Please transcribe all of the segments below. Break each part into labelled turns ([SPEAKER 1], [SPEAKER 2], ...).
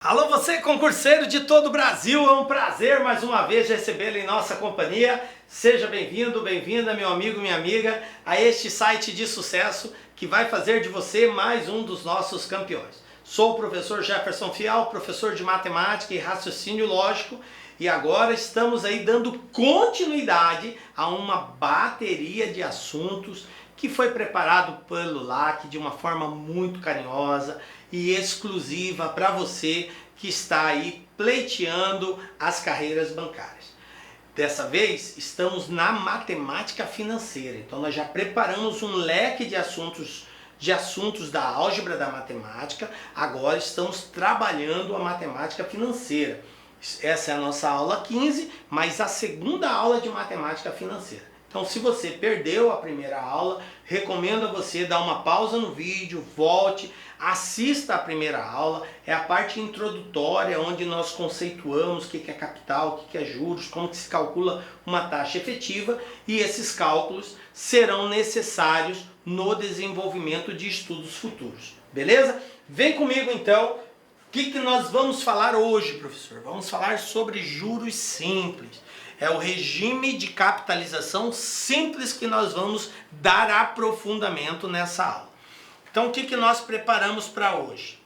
[SPEAKER 1] Alô, você concurseiro de todo o Brasil, é um prazer mais uma vez recebê-lo em nossa companhia. Seja bem-vindo, bem-vinda, meu amigo, minha amiga, a este site de sucesso que vai fazer de você mais um dos nossos campeões. Sou o professor Jefferson Fial, professor de matemática e raciocínio lógico, e agora estamos aí dando continuidade a uma bateria de assuntos que foi preparado pelo LAC de uma forma muito carinhosa e exclusiva para você que está aí pleiteando as carreiras bancárias. Dessa vez estamos na matemática financeira, então nós já preparamos um leque de assuntos da álgebra da matemática, agora estamos trabalhando a matemática financeira. Essa é a nossa aula 15, mas a segunda aula de matemática financeira. Então, se você perdeu a primeira aula, recomendo a você dar uma pausa no vídeo, volte, assista a primeira aula. É a parte introdutória, onde nós conceituamos o que é capital, o que é juros, como que se calcula uma taxa efetiva, e esses cálculos serão necessários no desenvolvimento de estudos futuros. Beleza? Vem comigo então. O que nós vamos falar hoje, professor? Vamos falar sobre juros simples. É o regime de capitalização simples que nós vamos dar aprofundamento nessa aula. Então, o que nós preparamos para hoje?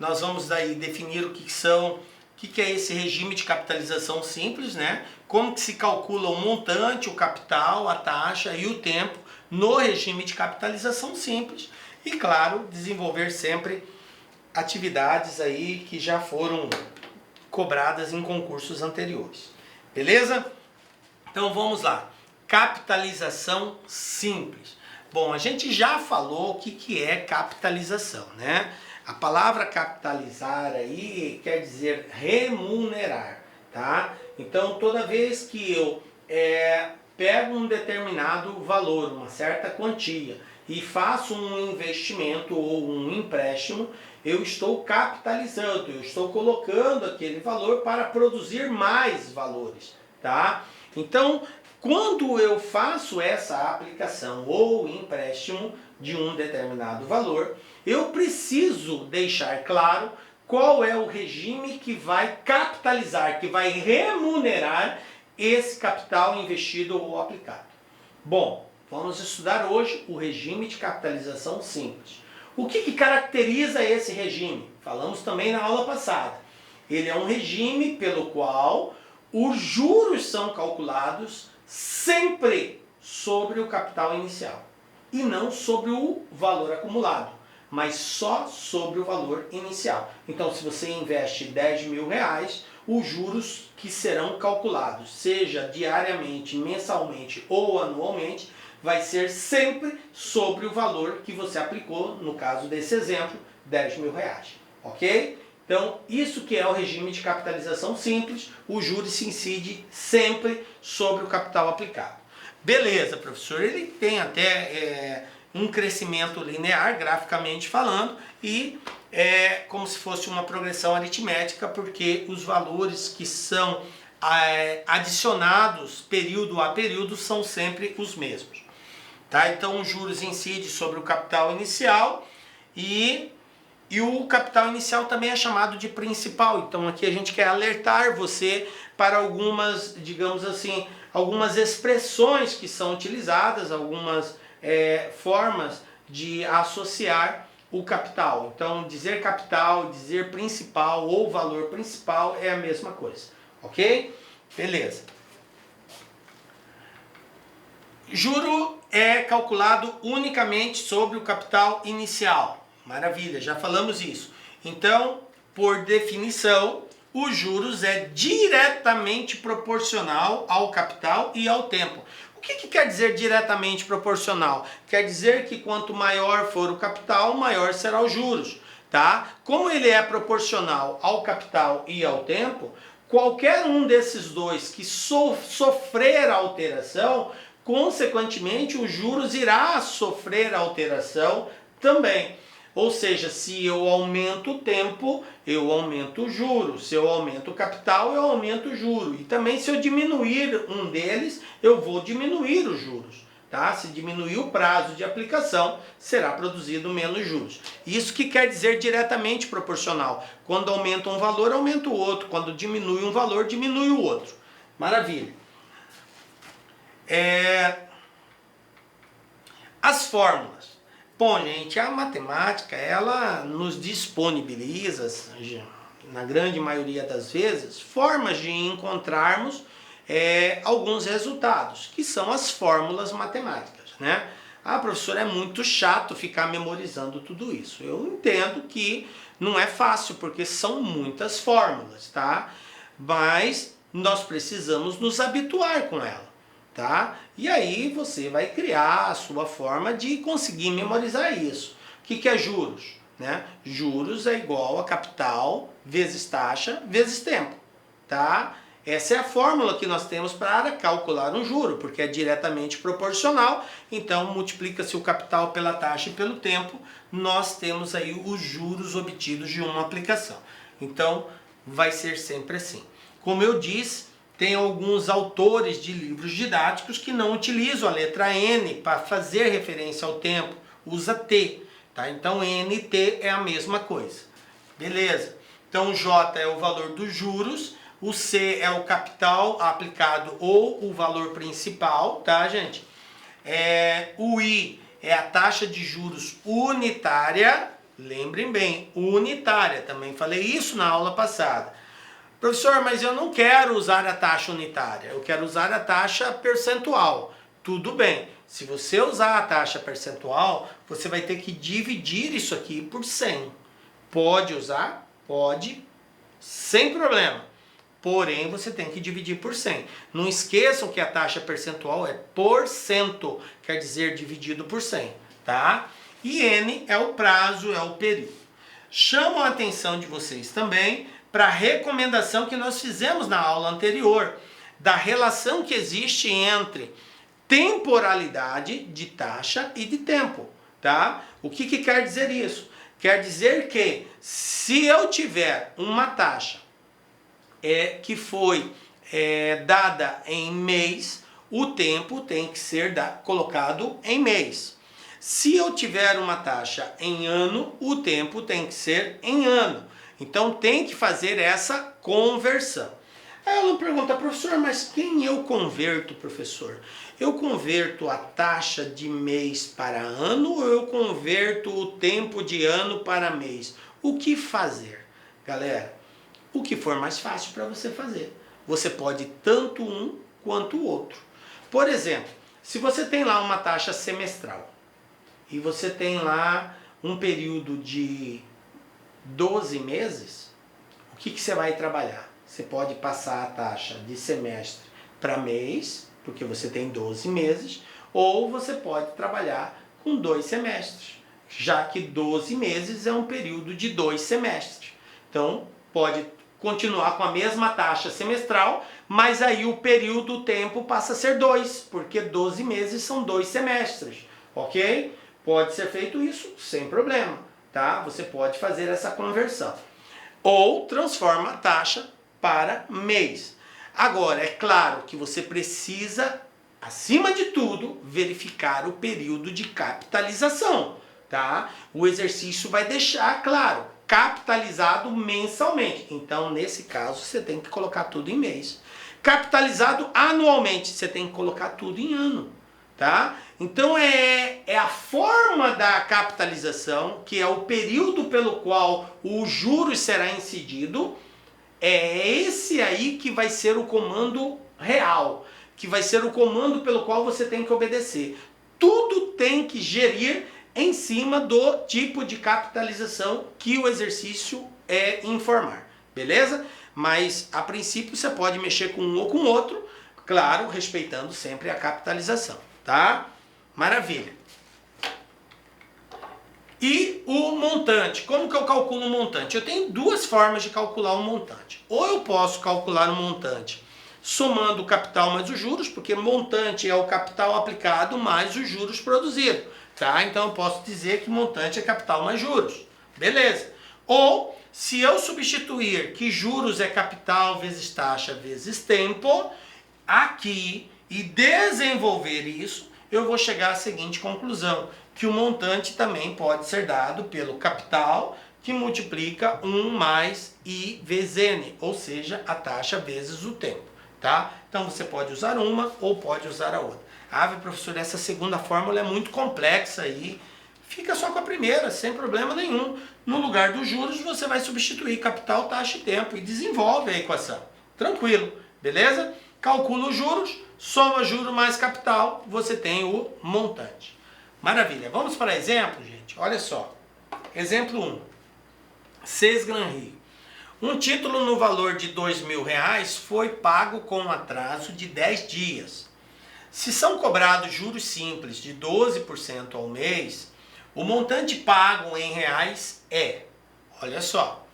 [SPEAKER 1] Nós vamos daí definir o que é esse regime de capitalização simples, né? Como que se calcula o montante, o capital, a taxa e o tempo no regime de capitalização simples. E, claro, desenvolver sempre atividades aí que já foram cobradas em concursos anteriores. Beleza? Então vamos lá. Capitalização simples. Bom, a gente já falou o que é capitalização, né? A palavra capitalizar aí quer dizer remunerar, tá? Então toda vez que eu pego um determinado valor, uma certa quantia, e faço um investimento ou um empréstimo, eu estou capitalizando, eu estou colocando aquele valor para produzir mais valores, tá? Então, quando eu faço essa aplicação ou empréstimo de um determinado valor, eu preciso deixar claro qual é o regime que vai capitalizar, que vai remunerar esse capital investido ou aplicado. Bom, vamos estudar hoje o regime de capitalização simples. O que caracteriza esse regime? Falamos também na aula passada. Ele é um regime pelo qual os juros são calculados sempre sobre o capital inicial e não sobre o valor acumulado, mas só sobre o valor inicial. Então, se você investe 10 mil reais, os juros que serão calculados, seja diariamente, mensalmente ou anualmente, vai ser sempre sobre o valor que você aplicou, no caso desse exemplo, 10 mil reais. Ok? Então, isso que é o regime de capitalização simples, o juros se incide sempre sobre o capital aplicado. Beleza, professor, ele tem até um crescimento linear, graficamente falando, e é como se fosse uma progressão aritmética, porque os valores que são adicionados período a período são sempre os mesmos. Tá? Então, os juros incidem sobre o capital inicial e o capital inicial também é chamado de principal. Então, aqui a gente quer alertar você para algumas, digamos assim, algumas expressões que são utilizadas, algumas formas de associar o capital. Então, dizer capital, dizer principal ou valor principal é a mesma coisa. Ok? Beleza. Juro é calculado unicamente sobre o capital inicial. Maravilha, já falamos isso. Então, por definição, os juros é diretamente proporcional ao capital e ao tempo. O que quer dizer diretamente proporcional? Quer dizer que quanto maior for o capital, maior será os juros, tá? Como ele é proporcional ao capital e ao tempo, qualquer um desses dois que sofrer alteração, consequentemente, os juros irá sofrer alteração também. Ou seja, se eu aumento o tempo, eu aumento o juro. Se eu aumento o capital, eu aumento o juro. E também se eu diminuir um deles, eu vou diminuir os juros. tá? Se diminuir o prazo de aplicação, será produzido menos juros. Isso que quer dizer diretamente proporcional. Quando aumenta um valor, aumenta o outro. Quando diminui um valor, diminui o outro. Maravilha. As fórmulas. Bom, gente, a matemática, ela nos disponibiliza, na grande maioria das vezes, formas de encontrarmos alguns resultados, que são as fórmulas matemáticas, né? Ah, professor, é muito chato ficar memorizando tudo isso. Eu entendo que não é fácil, porque são muitas fórmulas, tá? Mas nós precisamos nos habituar com ela, tá? E aí você vai criar a sua forma de conseguir memorizar isso. O que é juros? Né? Juros é igual a capital vezes taxa vezes tempo, tá? Essa é a fórmula que nós temos para calcular um juro, porque é diretamente proporcional, então multiplica-se o capital pela taxa e pelo tempo, nós temos aí os juros obtidos de uma aplicação. Então vai ser sempre assim. Como eu disse, tem alguns autores de livros didáticos que não utilizam a letra N para fazer referência ao tempo, usa T, tá? Então NT é a mesma coisa, beleza? Então J é o valor dos juros, o C é o capital aplicado ou o valor principal, tá, gente? O I é a taxa de juros unitária, lembrem bem, unitária, também falei isso na aula passada. Professor, mas eu não quero usar a taxa unitária, eu quero usar a taxa percentual. Tudo bem, se você usar a taxa percentual, você vai ter que dividir isso aqui por 100. Pode usar? Pode, sem problema. Porém, você tem que dividir por 100. Não esqueçam que a taxa percentual é porcento, quer dizer dividido por 100, tá? E N é o prazo, é o período. Chamo a atenção de vocês também para a recomendação que nós fizemos na aula anterior, da relação que existe entre temporalidade de taxa e de tempo, tá? O que quer dizer isso? Quer dizer que se eu tiver uma taxa que foi dada em mês, o tempo tem que ser colocado em mês. Se eu tiver uma taxa em ano, o tempo tem que ser em ano. Então tem que fazer essa conversão. Aí ela pergunta, professor, mas quem eu converto, professor? Eu converto a taxa de mês para ano ou eu converto o tempo de ano para mês? O que fazer? Galera, o que for mais fácil para você fazer. Você pode tanto um quanto o outro. Por exemplo, se você tem lá uma taxa semestral e você tem lá um período de 12 meses, o que você vai trabalhar? Você pode passar a taxa de semestre para mês, porque você tem 12 meses, ou você pode trabalhar com 2 semestres, já que 12 meses é um período de 2 semestres. Então, pode continuar com a mesma taxa semestral, mas aí o período, o tempo passa a ser 2, porque 12 meses são 2 semestres, ok? Pode ser feito isso sem problema, tá? Você pode fazer essa conversão. Ou transforma a taxa para mês. Agora, é claro que você precisa, acima de tudo, verificar o período de capitalização, tá? O exercício vai deixar claro, capitalizado mensalmente. Então, nesse caso, você tem que colocar tudo em mês. Capitalizado anualmente, você tem que colocar tudo em ano, tá? Então, é a forma da capitalização, que é o período pelo qual o juros será incidido, é esse aí que vai ser o comando real, que vai ser o comando pelo qual você tem que obedecer. Tudo tem que gerir em cima do tipo de capitalização que o exercício informar, beleza? Mas a princípio você pode mexer com um ou com outro, claro, respeitando sempre a capitalização, tá? Maravilha. E o montante, como que eu calculo o montante? Eu tenho duas formas de calcular o montante. Ou eu posso calcular o montante somando o capital mais os juros, porque montante é o capital aplicado mais os juros produzidos. Tá? Então eu posso dizer que montante é capital mais juros. Beleza. Ou, se eu substituir que juros é capital vezes taxa vezes tempo, aqui, e desenvolver isso, eu vou chegar à seguinte conclusão, que o montante também pode ser dado pelo capital, que multiplica 1 mais I vezes N, ou seja, a taxa vezes o tempo, tá? Então você pode usar uma ou pode usar a outra. Ah, professor, essa segunda fórmula é muito complexa aí. Fica só com a primeira, sem problema nenhum. No lugar dos juros, você vai substituir capital, taxa e tempo e desenvolve a equação. Tranquilo, beleza? Calcula os juros, soma juro mais capital, você tem o montante. Maravilha. Vamos para exemplo, gente? Olha só. Exemplo 1. 6 Gran Rio. Um título no valor de R$2.000 foi pago com um atraso de 10 dias. Se são cobrados juros simples de 12% ao mês, o montante pago em reais é, olha só,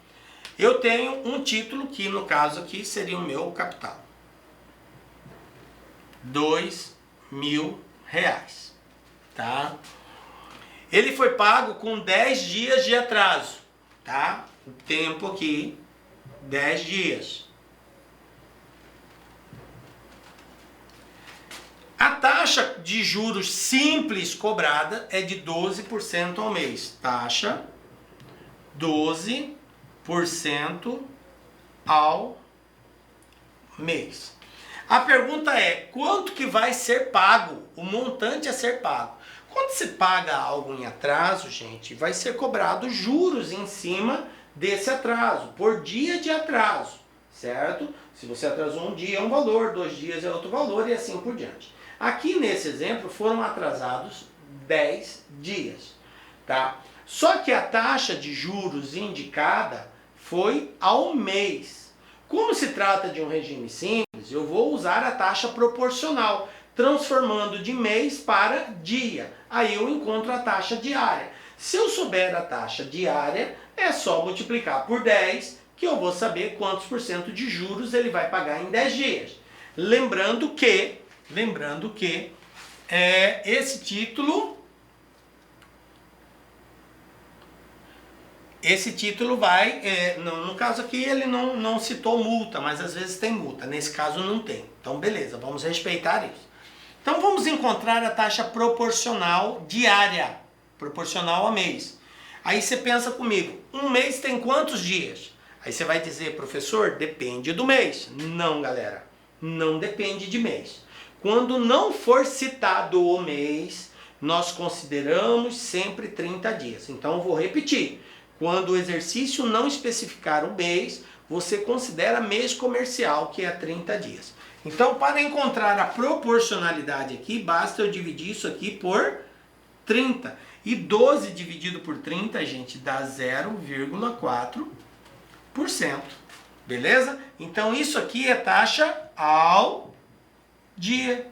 [SPEAKER 1] eu tenho um título que no caso aqui seria o meu capital. R$2.000, tá? Ele foi pago com 10 dias de atraso, tá? O tempo aqui, 10 dias. A taxa de juros simples cobrada é de 12% ao mês. Taxa 12% ao mês. A pergunta é, quanto que vai ser pago? O montante a ser pago. Quando se paga algo em atraso, gente, vai ser cobrado juros em cima desse atraso, por dia de atraso, certo? Se você atrasou um dia é um valor, 2 dias é outro valor e assim por diante. Aqui nesse exemplo foram atrasados 10 dias, tá? Só que a taxa de juros indicada foi ao mês. Como se trata de um regime simples, eu vou usar a taxa proporcional, transformando de mês para dia. Aí eu encontro a taxa diária. Se eu souber a taxa diária, é só multiplicar por 10, que eu vou saber quantos por cento de juros ele vai pagar em 10 dias. Lembrando que esse título vai, no caso aqui ele não citou multa, mas às vezes tem multa, nesse caso não tem. Então beleza, vamos respeitar isso. Então vamos encontrar a taxa proporcional diária, proporcional a mês. Aí você pensa comigo, um mês tem quantos dias? Aí você vai dizer, professor, depende do mês. Não, galera, não depende de mês. Quando não for citado o mês, nós consideramos sempre 30 dias. Então eu vou repetir. Quando o exercício não especificar o mês, você considera mês comercial, que é 30 dias. Então, para encontrar a proporcionalidade aqui, basta eu dividir isso aqui por 30. E 12 dividido por 30, gente, dá 0,4%. Beleza? Então, isso aqui é taxa ao dia.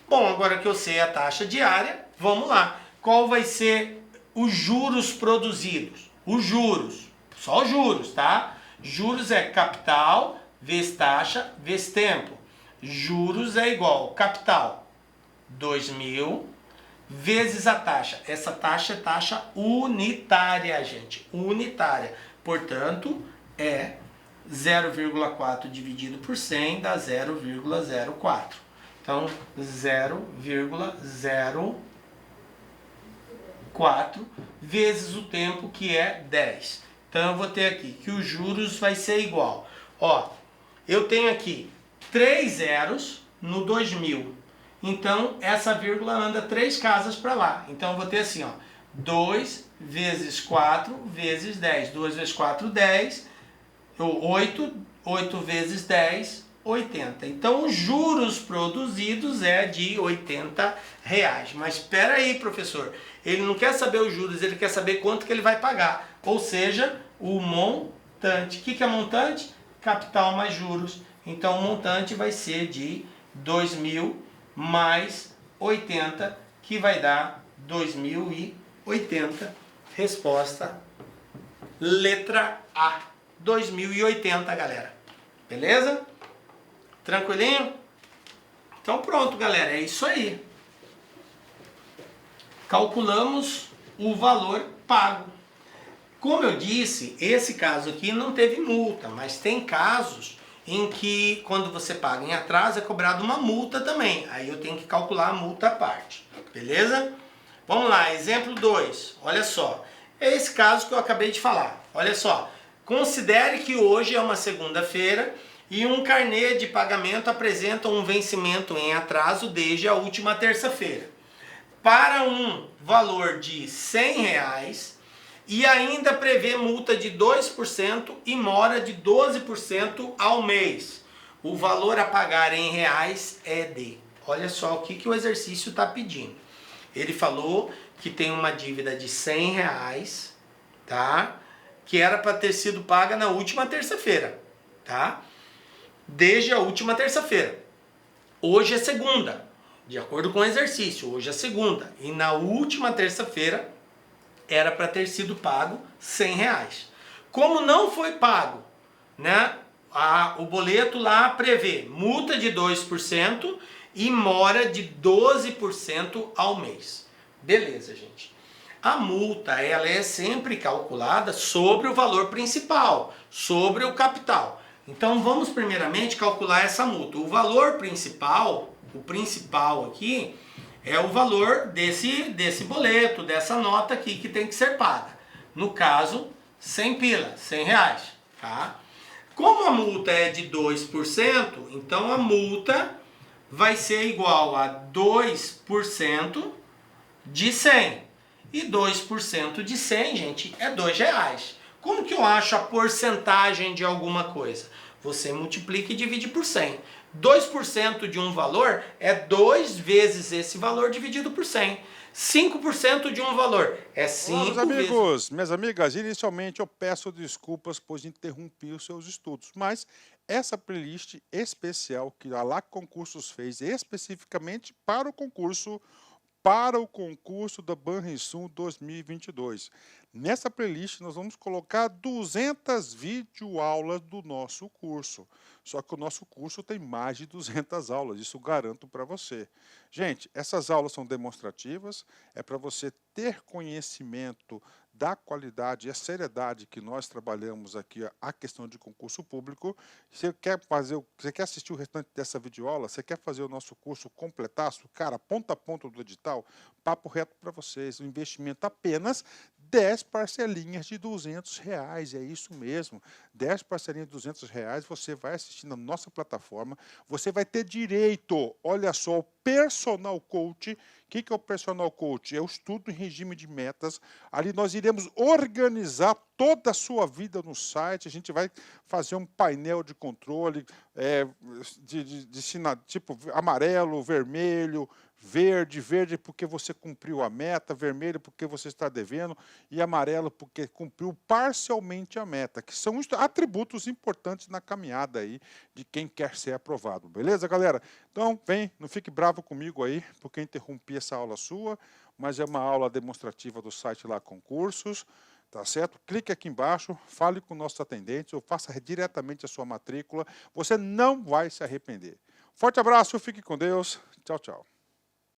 [SPEAKER 1] Bom, agora que eu sei a taxa diária, vamos lá. Qual vai ser os juros produzidos? Os juros, só os juros, tá? Juros é capital vezes taxa vezes tempo. Juros é igual capital 2.000 vezes a taxa. Essa taxa é taxa unitária, gente, unitária. Portanto, é 0,4 dividido por 100 dá 0,04. Então, 0,04 vezes o tempo, que é 10. Então, eu vou ter aqui que os juros vai ser igual. Ó, eu tenho aqui 3 zeros no 2.000. Então, essa vírgula anda 3 casas para lá. Então, eu vou ter assim, ó, 2 vezes 4 vezes 10. 2 vezes 4, 10. 8. 8 vezes 10, 80. Então, os juros produzidos é de R$80. Mas espera aí, professor. Ele não quer saber os juros, ele quer saber quanto que ele vai pagar. Ou seja, o montante. O que é montante? Capital mais juros. Então, o montante vai ser de 2.000 mais 80, que vai dar 2.080. Resposta, letra A. 2.080, galera. Beleza? Tranquilinho? Então pronto, galera. É isso aí. Calculamos o valor pago. Como eu disse, esse caso aqui não teve multa, mas tem casos em que quando você paga em atraso é cobrado uma multa também. Aí eu tenho que calcular a multa à parte, beleza? Vamos lá, exemplo 2, olha só. É esse caso que eu acabei de falar. Olha só, considere que hoje é uma segunda-feira e um carnê de pagamento apresenta um vencimento em atraso desde a última terça-feira, para um valor de R$100 e ainda prevê multa de 2% e mora de 12% ao mês. O valor a pagar em reais é de... Olha só o que o exercício está pedindo. Ele falou que tem uma dívida de R$100, tá? Que era para ter sido paga na última terça-feira, tá? Desde a última terça-feira. Hoje é segunda, de acordo com o exercício, hoje é segunda. E na última terça-feira era para ter sido pago R$100. Como não foi pago, né? O boleto lá prevê multa de 2% e mora de 12% ao mês. Beleza, gente. A multa, ela é sempre calculada sobre o valor principal, sobre o capital. Então vamos primeiramente calcular essa multa. O valor principal, o principal aqui, é o valor desse boleto, dessa nota aqui que tem que ser paga. No caso, 100 pila, R$100, tá? Como a multa é de 2%, então a multa vai ser igual a 2% de 100. E 2% de 100, gente, é R$2. Como que eu acho a porcentagem de alguma coisa? Você multiplica e divide por 100. 2% de um valor é 2 vezes esse valor dividido por 100. 5% de um valor é 5
[SPEAKER 2] Olá, meus
[SPEAKER 1] vezes...
[SPEAKER 2] amigos, minhas amigas, inicialmente eu peço desculpas por interromper os seus estudos, mas essa playlist especial que a LAC Concursos fez especificamente para o concurso da Banrisul 2022. Nessa playlist nós vamos colocar 200 videoaulas do nosso curso. Só que o nosso curso tem mais de 200 aulas, isso garanto para você. Gente, essas aulas são demonstrativas, é para você ter conhecimento da qualidade e a seriedade que nós trabalhamos aqui a questão de concurso público. Você quer assistir o restante dessa videoaula? Você quer fazer o nosso curso completaço? Cara, ponta a ponta do edital, papo reto para vocês, um investimento apenas 10 parcelinhas de R$200, é isso mesmo, 10 parcelinhas de R$200, você vai assistir na nossa plataforma, você vai ter direito, olha só, ao personal coach. O que é o personal coach? É o estudo em regime de metas. Ali nós iremos organizar toda a sua vida no site, a gente vai fazer um painel de controle tipo amarelo, vermelho, verde porque você cumpriu a meta, vermelho porque você está devendo e amarelo porque cumpriu parcialmente a meta, que são atributos importantes na caminhada aí de quem quer ser aprovado, beleza, galera? Então, vem, não fique bravo comigo aí, porque eu interrompi essa aula sua, mas é uma aula demonstrativa do site lá Concursos, tá certo? Clique aqui embaixo, fale com nossos atendentes ou faça diretamente a sua matrícula, você não vai se arrepender. Forte abraço, fique com Deus, tchau, tchau.